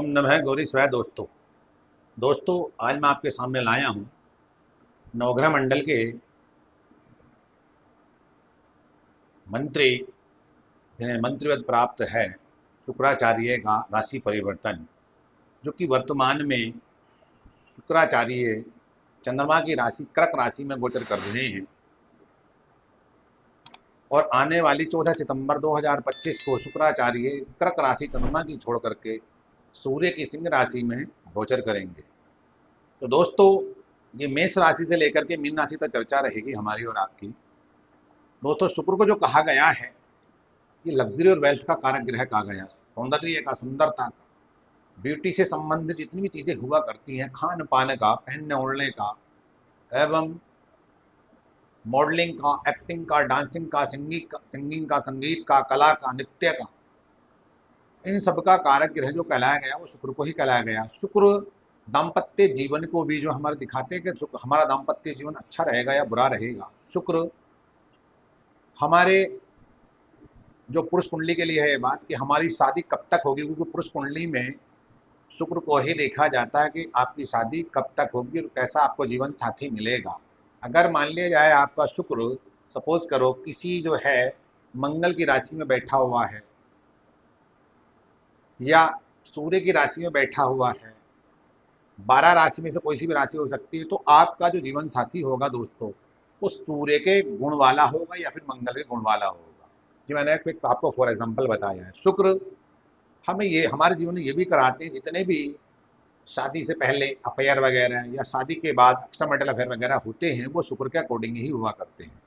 ओम नमः गौरी स्वाय। दोस्तों आज मैं आपके सामने लाया हूँ नवग्रह मंडल के मंत्री जिन्हें मंत्रिपद प्राप्त है शुक्राचार्य का राशि परिवर्तन, जो कि वर्तमान में शुक्राचार्य चंद्रमा की राशि कर्क राशि में गोचर कर रहे हैं और आने वाली 14 सितंबर 2025 को शुक्राचार्य कर्क राशि चंद्रमा की छोड़ करके सूर्य की सिंह राशि में गोचर करेंगे। तो दोस्तों ये मेष राशि से लेकर के मीन राशि तक चर्चा रहेगी हमारी और आपकी। दोस्तों शुक्र को जो कहा गया है ये लग्जरी और वेल्थ का कारक ग्रह कहा गया, सौंदर्य का, सुंदरता का, ब्यूटी से संबंधित जितनी भी चीजें हुआ करती हैं, खान पान का, पहनने ओढ़ने का, एवं मॉडलिंग का, एक्टिंग का, डांसिंग का, सिंगिंग का, संगीत का, कला का, नृत्य का, इन सब का कारक ग्रह जो कहलाया गया वो शुक्र को ही कहलाया गया। शुक्र दाम्पत्य जीवन को भी जो हमारे दिखाते हैं कि हमारा दाम्पत्य जीवन अच्छा रहेगा या बुरा रहेगा। शुक्र हमारे जो पुरुष कुंडली के लिए है ये बात कि हमारी शादी कब तक होगी, क्योंकि पुरुष कुंडली में शुक्र को ही देखा जाता है कि आपकी शादी कब तक होगी और कैसा आपको जीवन साथी मिलेगा। अगर मान लिया जाए आपका शुक्र सपोज करो किसी जो है मंगल की राशि में बैठा हुआ है या सूर्य की राशि में बैठा हुआ है, 12 राशि में से कोई सी भी राशि हो सकती है, तो आपका जो जीवन साथी होगा दोस्तों वो सूर्य के गुण वाला होगा या फिर मंगल के गुण वाला होगा। जी मैंने आपको फॉर एग्जांपल बताया है। शुक्र हमें ये हमारे जीवन में ये भी कराते हैं, जितने भी शादी से पहले अफेयर वगैरह या शादी के बाद एक्स्ट्रा मैरिटल अफेयर वगैरह होते हैं वो शुक्र के अकॉर्डिंग ही हुआ करते हैं,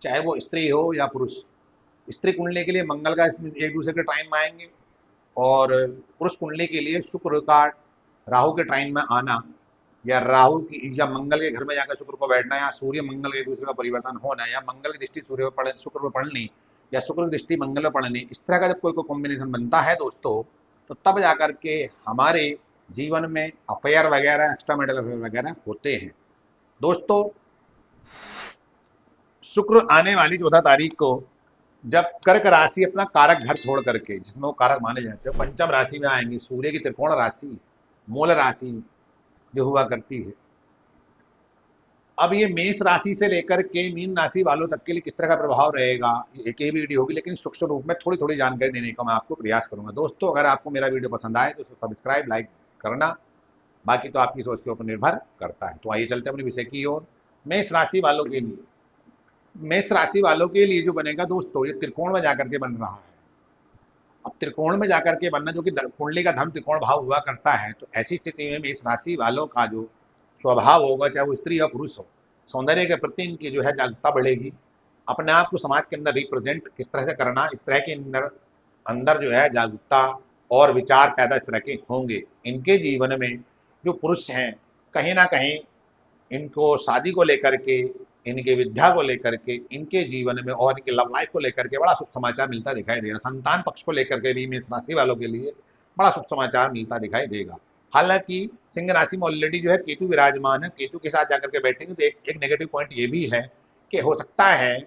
चाहे वो स्त्री हो या पुरुष। स्त्री कुंडली के लिए मंगल का इसमें एक दूसरे के टाइम में आएंगे और पुरुष कुंडली के लिए शुक्र का राहु के टाइम में आना या राहु की या मंगल के घर में जाकर शुक्र को बैठना या सूर्य मंगल के दूसरे का परिवर्तन होना या मंगल की दृष्टि सूर्य पर शुक्र पर पड़नी या शुक्र की दृष्टि मंगल पर पड़नी, इस तरह का जब कोई कॉम्बिनेशन बनता है दोस्तों तो तब जाकर के हमारे जीवन में अफेयर वगैरह एक्स्ट्रा मैरिटल अफेयर वगैरह होते हैं। दोस्तों शुक्र आने वाली 14 तारीख को जब कर्क राशि अपना कारक घर छोड़ करके, जिसमें वो कारक माने जाते हैं, पंचम राशि में आएंगे, सूर्य की त्रिकोण राशि मूल राशि जो हुआ करती है। अब ये मेष राशि से लेकर के मीन राशि वालों तक के लिए किस तरह का प्रभाव रहेगा, एक ही वीडियो होगी लेकिन सूक्ष्म रूप में थोड़ी थोड़ी जानकारी देने का मैं आपको प्रयास करूंगा। दोस्तों अगर आपको मेरा वीडियो पसंद आए तो उसको सब्सक्राइब लाइक करना, बाकी तो आपकी सोच के ऊपर निर्भर करता है। तो आइए चलते हैं अपने विषय की ओर। मेष राशि वालों के लिए, मेष राशि वालों के लिए जो बनेगा दोस्तों, ये त्रिकोण में जाकर के बन रहा है। अब त्रिकोण में जाकर के बनना, जो कि कुंडली का धर्म त्रिकोण भाव हुआ करता है, तो ऐसी स्थिति में मेष राशि वालों का जो स्वभाव होगा, चाहे वो स्त्री या पुरुष हो, सौंदर्य के प्रति इनकी जो है जागरूकता बढ़ेगी। अपने आप को समाज के अंदर रिप्रेजेंट किस तरह से करना, इस तरह के अंदर अंदर जो है जागरूकता और विचार पैदा इस तरह के होंगे। इनके जीवन में जो पुरुष हैं कहीं ना कहीं इनको शादी को लेकर के, इनके विद्या को लेकर के, इनके जीवन में और इनके लव लाइफ को लेकर के बड़ा शुभ समाचार मिलता दिखाई देगा। संतान पक्ष को लेकर के भी मेष राशि वालों के लिए बड़ा शुभ समाचार मिलता दिखाई देगा। हालांकि सिंह राशि में ऑलरेडी जो है केतु विराजमान है, केतु के साथ जाकर के बैठेंगे तो एक नेगेटिव पॉइंट ये भी है कि हो सकता है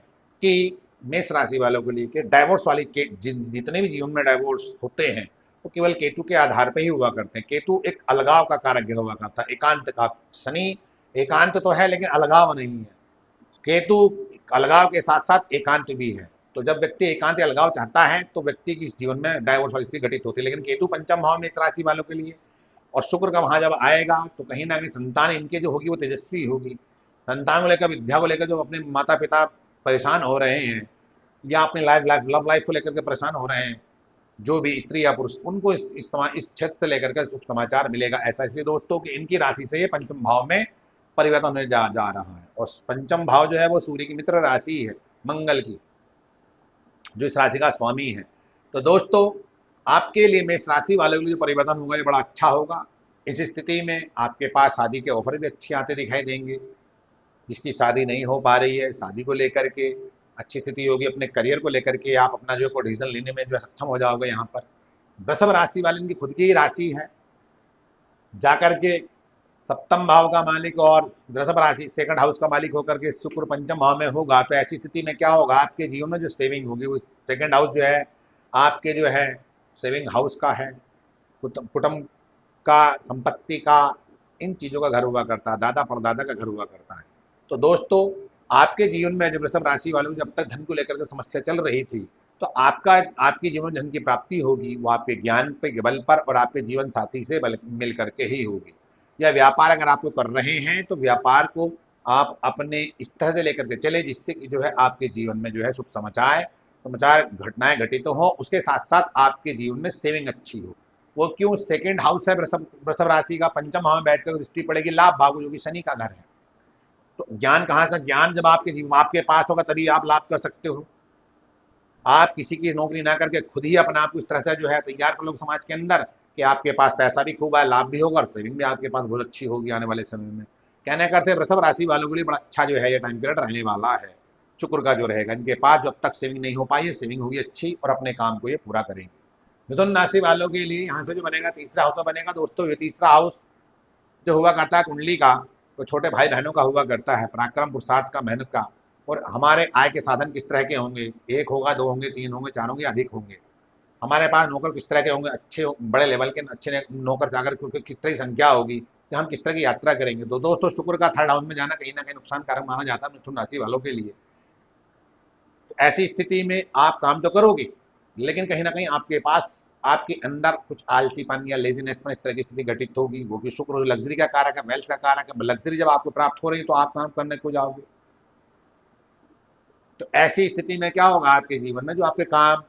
कि मेष राशि वालों के लिए कि डाइवोर्स वाली जितने भी जीवन में डाइवोर्स होते हैं वो केवल केतु के आधार पर ही हुआ करते हैं। केतु एक अलगाव का कारक हुआ करता है, एकांत का। शनि एकांत तो है लेकिन अलगाव नहीं है, केतु अलगाव के साथ साथ एकांत भी है। तो जब व्यक्ति एकांत या अलगाव चाहता है तो व्यक्ति की जीवन में डाइवोर्स वाली स्थिति घटित होती है। लेकिन केतु पंचम भाव में इस राशि वालों के लिए और शुक्र का वहां जब आएगा तो कहीं ना कहीं संतान इनके जो होगी वो तेजस्वी होगी। संतान को लेकर, विद्या को लेकर जो अपने माता पिता परेशान हो रहे हैं या अपनी लव लाइफ को लेकर के परेशान हो रहे हैं, जो भी स्त्री या पुरुष, उनको इस क्षेत्र से लेकर के शुभ समाचार मिलेगा। ऐसा इसलिए दोस्तों कि इनकी राशि से ये पंचम भाव में परिवर्तन होने जा रहा है और पंचम भाव जो है वो सूर्य की मित्र राशि है, मंगल की, जो इस राशि का स्वामी है। तो दोस्तों आपके लिए मेष राशि वालों के लिए जो परिवर्तन होगा ये बड़ा अच्छा होगा। इस स्थिति में आपके पास शादी के ऑफर भी अच्छे आते दिखाई देंगे। जिसकी शादी नहीं हो पा रही है, शादी को लेकर के अच्छी स्थिति होगी। अपने करियर को लेकर के आप अपना जो डिसीजन लेने में जो सक्षम हो जाओगे। यहाँ पर वृषभ राशि वाले इनकी खुद की ही राशि है, जाकर के सप्तम भाव का मालिक और वृषभ राशि सेकंड हाउस का मालिक होकर के शुक्र पंचम भाव में होगा। तो ऐसी स्थिति में क्या होगा, आपके जीवन में जो सेविंग होगी वो सेकंड हाउस जो है आपके जो है सेविंग हाउस का है, कुटुंब का, संपत्ति का, इन चीजों का घर हुआ करता है, दादा परदादा का घर हुआ करता है। तो दोस्तों, आपके जीवन में जब वृषभ राशि वालों की जब तक धन को लेकर के समस्या चल रही थी, तो आपके जीवन में धन की प्राप्ति होगी, वो आपके ज्ञान पे बल पर और आपके जीवन साथी से मिल करके ही होगी। या व्यापार अगर आपको कर रहे हैं तो व्यापार को आप अपने इस तरह से लेकर के चले जिससे कि जो है आपके जीवन में जो है शुभ समाचार समाचार घटनाएं घटित तो हो, उसके साथ साथ आपके जीवन में सेविंग अच्छी हो। वो क्यों? सेकंड हाउस है वृषभ वृषभ राशि का, पंचम हाउस में बैठकर दृष्टि पड़ेगी लाभ भाव, जो कि शनि का घर है। तो ज्ञान कहाँ से? ज्ञान जब आपके जीवन आपके पास होगा तभी आप लाभ कर सकते हो। आप किसी की नौकरी ना करके खुद ही अपने आप को इस तरह से जो है तैयार कर लो समाज के अंदर कि आपके पास पैसा भी खूब है, लाभ भी होगा और सेविंग भी आपके पास बहुत अच्छी होगी आने वाले समय में। कहने का अर्थ है वृषभ राशि वालों के लिए बड़ा अच्छा जो है ये टाइम पीरियड रहने वाला है। शुक्र का जो रहेगा इनके पास, जब तक सेविंग नहीं हो पाई है, सेविंग होगी अच्छी और अपने काम को ये पूरा करेंगे। मिथुन राशि वालों के लिए यहाँ से जो बनेगा तीसरा हाउस में बनेगा दोस्तों, ये तीसरा हाउस जो हुआ करता है कुंडली का, तो छोटे भाई बहनों का हुआ करता है, पराक्रम पुरुषार्थ का, मेहनत का। और हमारे आय के साधन किस तरह के होंगे? एक होगा, दो होंगे, तीन होंगे, चार होंगे, अधिक होंगे। हमारे पास नौकर किस तरह के होंगे? अच्छे बड़े लेवल के अच्छे नौकर चाकर, क्योंकि किस तरह की संख्या होगी कि हम किस तरह की यात्रा करेंगे। तो दोस्तों, शुक्र का थर्ड हाउस में जाना कहीं ना कहीं नुकसान कारक माना जाता है मिथुन राशि वालों के लिए। तो ऐसी स्थिति में आप काम तो करोगे, लेकिन कहीं ना कहीं आपके पास आपके अंदर कुछ आलसीपन या लेजीनेस में इस तरह की स्थिति घटित होगी। वो भी शुक्र लग्जरी का कारक है, वेल्थ का कारक है। लग्जरी जब आपको प्राप्त हो रही है तो आप काम करने को जाओगे। तो ऐसी स्थिति में क्या होगा? आपके जीवन में जो आपके काम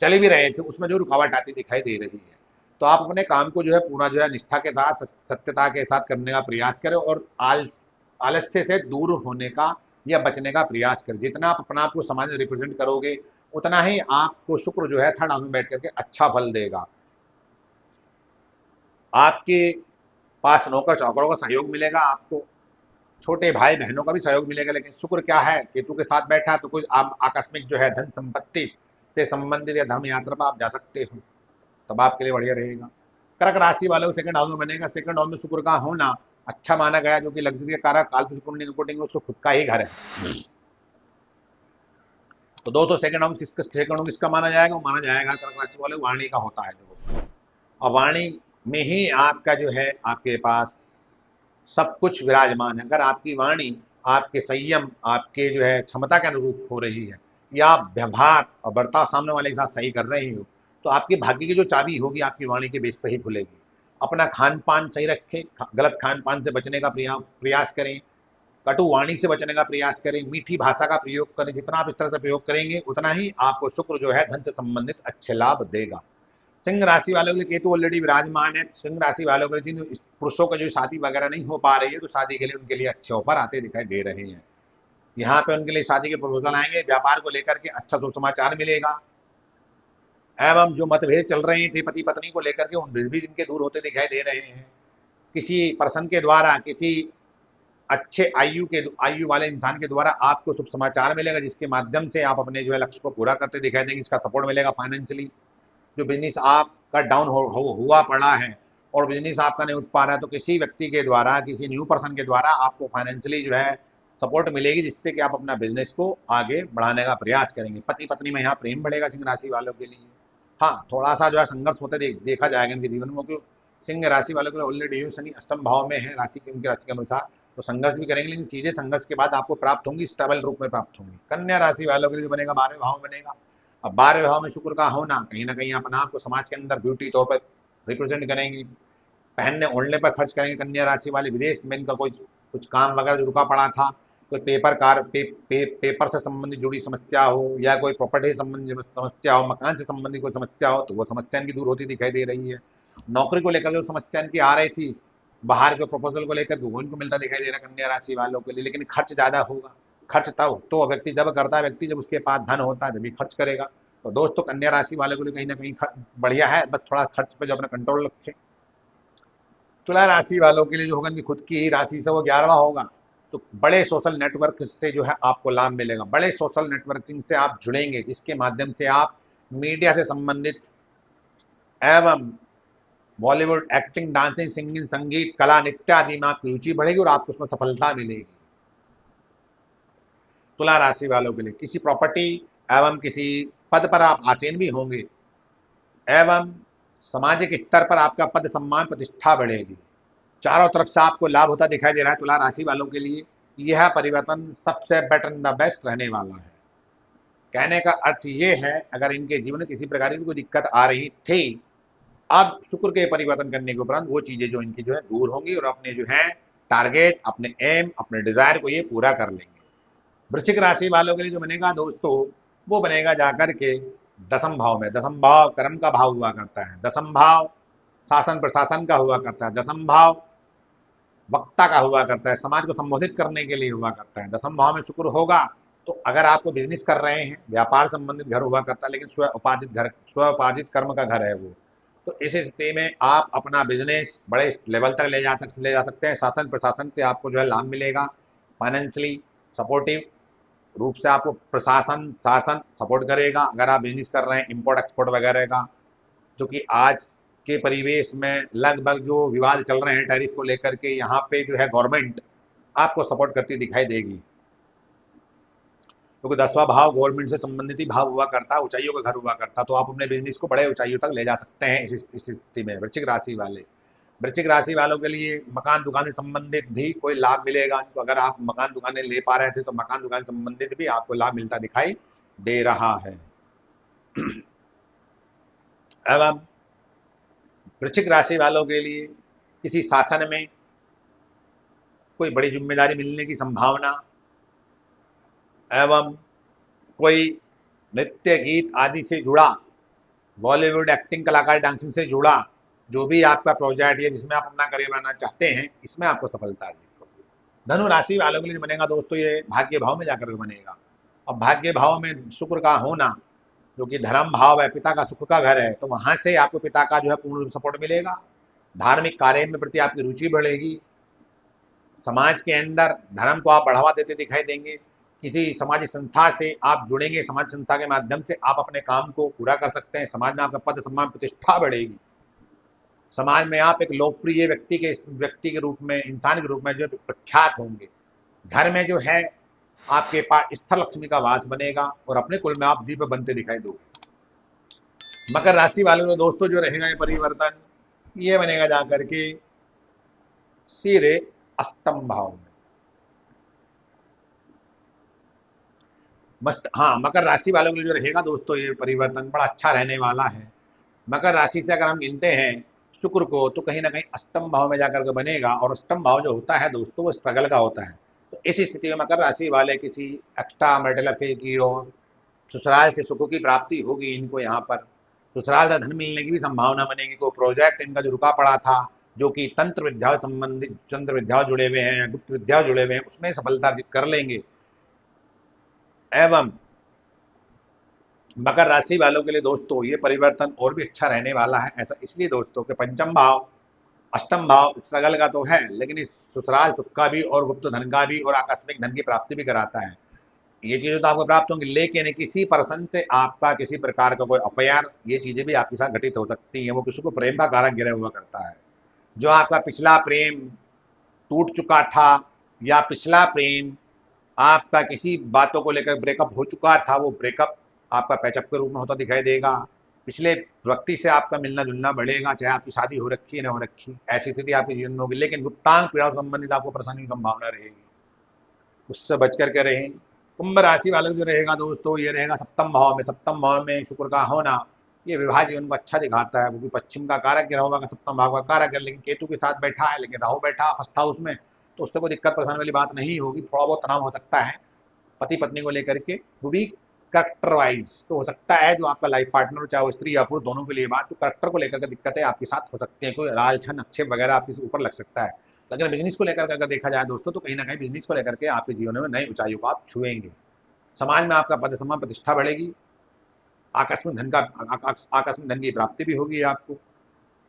चले भी रहे थे उसमें जो रुकावट आती दिखाई दे रही है, तो आप अपने काम को जो है पूरा जो है निष्ठा के साथ, सत्यता के साथ करने का प्रयास करें और आलस्य से दूर होने का या बचने का प्रयास करें। जितना आप अपना आपको समाज में रिप्रेजेंट करोगे, उतना ही आपको शुक्र जो है थर्ड हाउस में बैठ करके अच्छा फल देगा। आपके पास नौकर चाकरों का सहयोग मिलेगा, आपको छोटे भाई बहनों का भी सहयोग मिलेगा। लेकिन शुक्र क्या है? केतु के साथ बैठा है, तो कोई आप आकस्मिक जो है धन संपत्ति से संबंधित या धर्म यात्रा पर आप जा सकते हो, तब आपके लिए बढ़िया रहेगा। कर्क राशि वालों को सेकंड हाउस में बनेगा। सेकंड हाउस में शुक्र का होना अच्छा माना गया, जो कि लग्जरी के कारक कालपुरुष कुंडली रिपोर्टिंग में उसको खुद का ही घर है। तो दोस्तों, सेकंड हाउस किसका माना जाएगा? वो माना जाएगा कर्क राशि वाले वाणी का होता है जो, और वाणी में ही आपका जो है आपके पास सब कुछ विराजमान है। अगर आपकी वाणी आपके संयम, आपके जो है क्षमता के अनुरूप हो रही है, या आप व्यवहार और बर्ताव सामने वाले के साथ सही कर रहे हो, तो आपकी भाग्य की जो चाबी होगी आपकी वाणी के बेस पर ही खुलेगी। अपना खान पान सही रखें, गलत खान पान से बचने का प्रयास करें, कटु वाणी से बचने का प्रयास करें, मीठी भाषा का प्रयोग करें। जितना आप इस तरह से प्रयोग करेंगे उतना ही आपको शुक्र जो है धन से संबंधित अच्छे लाभ देगा। सिंह राशि वालों के लिए केतु ऑलरेडी विराजमान है। सिंह राशि वालों के लिए जिन पुरुषों को जो शादी वगैरह नहीं हो पा रही है, तो शादी के लिए उनके लिए अच्छे ऑफर आते दिखाई दे रहे हैं। यहाँ पे उनके लिए शादी के प्रपोजल आएंगे, व्यापार को लेकर के अच्छा शुभ समाचार मिलेगा। एवं जो मतभेद चल रहे थे पति पत्नी को लेकर के, उन भी इनके दूर होते दिखाई दे रहे हैं। किसी पर्सन के द्वारा, किसी अच्छे आयु वाले इंसान के द्वारा आपको शुभ समाचार मिलेगा, जिसके माध्यम से आप अपने जो है लक्ष्य को पूरा करते दिखाई देंगे। इसका सपोर्ट मिलेगा फाइनेंशियली। जो बिजनेस आपका डाउन हुआ पड़ा है और बिजनेस आपका नहीं उठ पा रहा है, तो किसी व्यक्ति के द्वारा, किसी न्यू पर्सन के द्वारा आपको फाइनेंशियली जो है सपोर्ट मिलेगी, जिससे कि आप अपना बिजनेस को आगे बढ़ाने का प्रयास करेंगे। पति पत्नी में यहाँ प्रेम बढ़ेगा सिंह राशि वालों के लिए। हाँ, थोड़ा सा जो है संघर्ष होते देखा जाएगा इनके जीवन में, क्योंकि सिंह राशि वालों के लिए ऑलरेडी शनि अष्टम भाव में है राशि के, उनकी राशि के अनुसार। तो संघर्ष भी करेंगे, लेकिन चीजें संघर्ष के बाद आपको प्राप्त होंगी, स्टेबल रूप में प्राप्त होंगी। कन्या राशि वालों के लिए बनेगा 12वें भाव बनेगा। अब 12वें भाव में शुक्र का होना कहीं ना कहीं अपना आपको समाज के अंदर ब्यूटी तौर पर रिप्रेजेंट करेंगे। पहनने ओढ़ने पर खर्च करेंगे कन्या राशि वाले। विदेश में इनका कोई कुछ काम वगैरह जो रुका पड़ा था, कोई पेपर से संबंधित जुड़ी समस्या हो, या कोई प्रॉपर्टी से संबंधित समस्या हो, मकान से संबंधित कोई समस्या हो, तो वो समस्या इनकी दूर होती दिखाई दे रही है। नौकरी को लेकर जो समस्या इनकी आ रही थी, बाहर के प्रपोजल को लेकर वो इनको मिलता दिखाई दे रहा है कन्या राशि वालों के लिए। लेकिन खर्च ज्यादा होगा। खर्च तब तो व्यक्ति जब करता है, व्यक्ति जब उसके पास धन होता है जब भी खर्च करेगा। तो दोस्तों, कन्या राशि वाले को कहीं ना कहीं बढ़िया है, बस थोड़ा खर्च पे जो अपना कंट्रोल रखें। तुला राशि वालों के लिए जो होगा इनकी खुद की ही राशि से वो 11वां होगा। तो बड़े सोशल नेटवर्क से जो है आपको लाभ मिलेगा। बड़े सोशल नेटवर्किंग से आप जुड़ेंगे, जिसके माध्यम से आप मीडिया से संबंधित एवं बॉलीवुड, एक्टिंग, डांसिंग, सिंगिंग, संगीत, कला, नृत्य आदि में आपकी रुचि बढ़ेगी और आपको उसमें सफलता मिलेगी। तुला राशि वालों के लिए किसी प्रॉपर्टी एवं किसी पद पर आप आसीन भी होंगे, एवं सामाजिक स्तर पर आपका पद सम्मान प्रतिष्ठा बढ़ेगी, चारों तरफ से आपको लाभ होता दिखाई दे रहा है। तुला राशि वालों के लिए यह परिवर्तन सबसे बेटर इन द बेस्ट रहने वाला है। कहने का अर्थ ये है, अगर इनके जीवन में किसी प्रकार की कोई दिक्कत आ रही थी, अब शुक्र के परिवर्तन करने के उपरांत वो चीजें जो इनकी जो है दूर होंगी और अपने जो है टारगेट, अपने एम, अपने डिजायर को ये पूरा कर लेंगे। वृश्चिक राशि वालों के लिए जो बनेगा दोस्तों, वो बनेगा जाकर के दसम भाव में। दसम भाव कर्म का भाव हुआ करता है, दसम भाव शासन प्रशासन का हुआ करता है, दसम भाव वक्ता का हुआ करता है, समाज को संबोधित करने के लिए हुआ करता है। दसम भाव में शुक्र होगा तो अगर आपको बिजनेस कर रहे हैं, व्यापार संबंधित घर हुआ करता है, लेकिन स्व उपार्जित घर, स्व उपार्जित कर्म का घर है वो, तो इस स्थिति में आप अपना बिजनेस बड़े लेवल तक ले जा सकते हैं। शासन प्रशासन से आपको जो है लाभ मिलेगा, फाइनेंशियली सपोर्टिव रूप से आपको प्रशासन शासन सपोर्ट करेगा। अगर आप बिजनेस कर रहे हैं इंपोर्ट एक्सपोर्ट वगैरह का, जो कि आज के परिवेश में लगभग जो विवाद चल रहे हैं टैरिफ को लेकर के, यहाँ पे जो है गवर्नमेंट आपको सपोर्ट करती दिखाई देगी, क्योंकि 10वां भाव गवर्नमेंट से संबंधित ही भाव हुआ करता, ऊंचाइयों का घर हुआ करता, तो आप अपने बिजनेस को बड़े ऊंचाइयों तक ले जा सकते हैं इस स्थिति में। वृश्चिक राशि वाले, वृश्चिक राशि वालों के लिए मकान दुकान से संबंधित भी कोई लाभ मिलेगा। तो अगर आप मकान दुकानें ले पा रहे थे तो मकान दुकान से संबंधित भी आपको लाभ मिलता दिखाई दे रहा है। एवं वृश्चिक राशि वालों के लिए किसी शासन में कोई बड़ी जिम्मेदारी मिलने की संभावना, एवं कोई नृत्य गीत आदि से जुड़ा, बॉलीवुड एक्टिंग कलाकार डांसिंग से जुड़ा जो भी आपका प्रोजेक्ट है जिसमें आप अपना करियर बनाना चाहते हैं, इसमें आपको सफलता होगी। धनु राशि वालों के लिए बनेगा दोस्तों, ये भाग्य भाव में जाकर बनेगा। अब भाग्य भाव में शुक्र का होना, जो कि धर्म भाव है, पिता का सुख का घर है, तो वहां से आपको पिता का जो है पूर्ण सपोर्ट मिलेगा। धार्मिक कार्य में प्रति आपकी रुचि बढ़ेगी, समाज के अंदर धर्म को आप बढ़ावा देते दिखाई देंगे। किसी समाज संस्था से आप जुड़ेंगे, समाज संस्था के माध्यम से आप अपने काम को पूरा कर सकते हैं। समाज में आपका पद सम्मान प्रतिष्ठा बढ़ेगी, समाज में आप एक लोकप्रिय व्यक्ति के रूप में, इंसान के रूप में जो प्रख्यात होंगे। घर में जो है आपके पास स्थल लक्ष्मी का वास बनेगा और अपने कुल में आप दीप बनते दिखाई दोगे। मकर राशि वालों में दोस्तों जो रहेगा ये परिवर्तन, ये बनेगा जाकर के सीधे अष्टम भाव में। मस्त, हाँ, मकर राशि वालों के लिए जो रहेगा दोस्तों ये परिवर्तन बड़ा अच्छा रहने वाला है। मकर राशि से अगर हम गिनते हैं शुक्र को, तो कहीं ना कहीं अष्टम भाव में जाकर के बनेगा, और अष्टम भाव जो होता है दोस्तों वो स्ट्रगल का होता है। तो इस स्थिति में मकर राशि वाले किसी एक्स्ट्रा मैरिटल अफेयर की और ससुराल से सुखों की प्राप्ति होगी इनको। यहाँ पर ससुराल से धन मिलने की भी संभावना बनेगी। कोई प्रोजेक्ट इनका जो रुका पड़ा था, जो कि तंत्र विद्या संबंधित, तंत्र विद्या जुड़े हुए हैं या गुप्त विद्या जुड़े हुए हैं, उसमें सफलता अर्जित कर लेंगे। एवं मकर राशि वालों के लिए दोस्तों ये परिवर्तन और भी अच्छा रहने वाला है। ऐसा इसलिए दोस्तों कि पंचम भाव, अष्टम भाव स्ट्रगल का तो है, लेकिन इस ससुराल सुख का भी और गुप्त धन का भी और आकस्मिक धन की प्राप्ति भी कराता है। ये चीजें तो आपको प्राप्त होंगी, लेकिन किसी पर्सन से आपका किसी प्रकार का कोई अफेयर, ये चीजें भी आपके साथ घटित हो सकती हैं। वो किसी को प्रेम का कारक गिरा हुआ करता है। जो आपका पिछला प्रेम टूट चुका था, या पिछला प्रेम आपका किसी बातों को लेकर ब्रेकअप हो चुका था, वो ब्रेकअप आपका पैचअप के रूप में होता दिखाई देगा। पिछले व्यक्ति से आपका मिलना जुलना बढ़ेगा, चाहे आपकी शादी हो रखी है ना हो रखी, ऐसी स्थिति आपके जीवन में होगी, लेकिन गुप्तांग पीड़ा से संबंधित आपको परेशानी की संभावना रहेगी, उससे बच करके रहें। कुंभ राशि वालों जो रहेगा दोस्तों, ये रहेगा सप्तम भाव में। सप्तम भाव में शुक्र का होना ये विवाह जीवन को अच्छा दिखाता है, क्योंकि पश्चिम का कारक ग्रह होगा, सप्तम भाव का कारक है, लेकिन केतु के साथ बैठा है, लेकिन राहु बैठा फर्स्ट हाउस में, तो उससे कोई दिक्कत परेशानी वाली बात नहीं होगी। थोड़ा बहुत तनाव हो सकता है पति पत्नी को लेकर के, वो भी करेक्टर वाइज तो हो सकता है। जो आपका लाइफ पार्टनर, चाहे वो स्त्री या पुरुष, दोनों के लिए बात, तो करेक्टर को लेकर के दिक्कतें आपके साथ हो सकती है। कोई लाल छन आक्षेप वगैरह आपके ऊपर लग सकता है। लेकिन बिजनेस को लेकर अगर देखा जाए दोस्तों, तो कहीं ना कहीं बिजनेस को लेकर के आपके जीवन में नई ऊंचाइयों को आप छुएंगे। समाज में आपका पद सम्मान प्रतिष्ठा बढ़ेगी, आकस्मिक धन की प्राप्ति भी होगी आपको।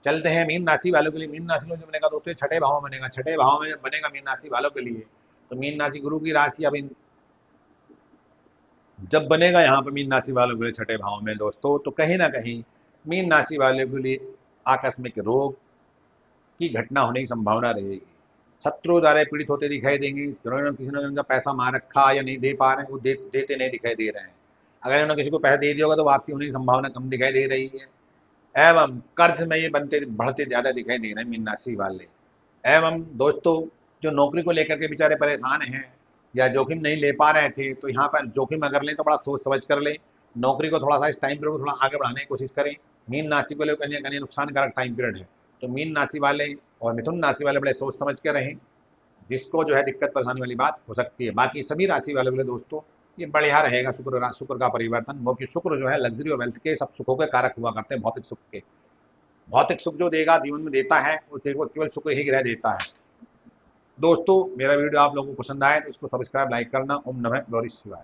चलते हैं मीन राशि वालों के लिए। मीन राशि में जो बनेगा दोस्तों छठे भाव में बनेगा। छठे भाव में बनेगा मीन राशि वालों के लिए, तो मीन राशि गुरु की राशि। अब जब बनेगा यहाँ पर मीन राशि वालों के लिए छठे भाव में दोस्तों, तो कहीं ना कहीं मीन राशि वालों के लिए आकस्मिक रोग की घटना होने की संभावना रहेगी। शत्रु द्वारा पीड़ित होते दिखाई देंगे। जिन्होंने किसी ने उनका पैसा मार रखा या नहीं दे पा रहे हैं, वो देते नहीं दिखाई दे रहे हैं। अगर उन्होंने किसी को पैसा दे दिया होगा तो वापसी होने की संभावना कम दिखाई दे रही है। एवं कर्ज में ये बनते बढ़ते ज्यादा दिखाई दे रहे हैं मीन राशि वाले। एवं दोस्तों, जो नौकरी को लेकर के बेचारे परेशान हैं या जोखिम नहीं ले पा रहे थे, तो यहाँ पर जोखिम अगर लें तो बड़ा सोच समझ कर लें। नौकरी को थोड़ा सा इस टाइम पीरियड को थोड़ा आगे बढ़ाने की कोशिश करें। मीन राशि वाले कन्या कन्या नुकसानकारक टाइम पीरियड है, तो मीन राशि वाले और मिथुन राशि वाले बड़े सोच समझ के रहें, जिसको जो है दिक्कत परेशानी वाली बात हो सकती है। बाकी सभी राशि वाले बोले दोस्तों ये बढ़िया रहेगा। शुक्र का परिवर्तन, क्योंकि शुक्र जो है लग्जरी और वेल्थ के सब सुखों के कारक हुआ करते हैं, भौतिक सुख के। भौतिक सुख जो देगा जीवन में देता है वो केवल शुक्र ही ग्रह देता है। दोस्तों मेरा वीडियो आप लोगों को पसंद आए तो इसको सब्सक्राइब लाइक करना। ओम नमः गौरी शिवाय।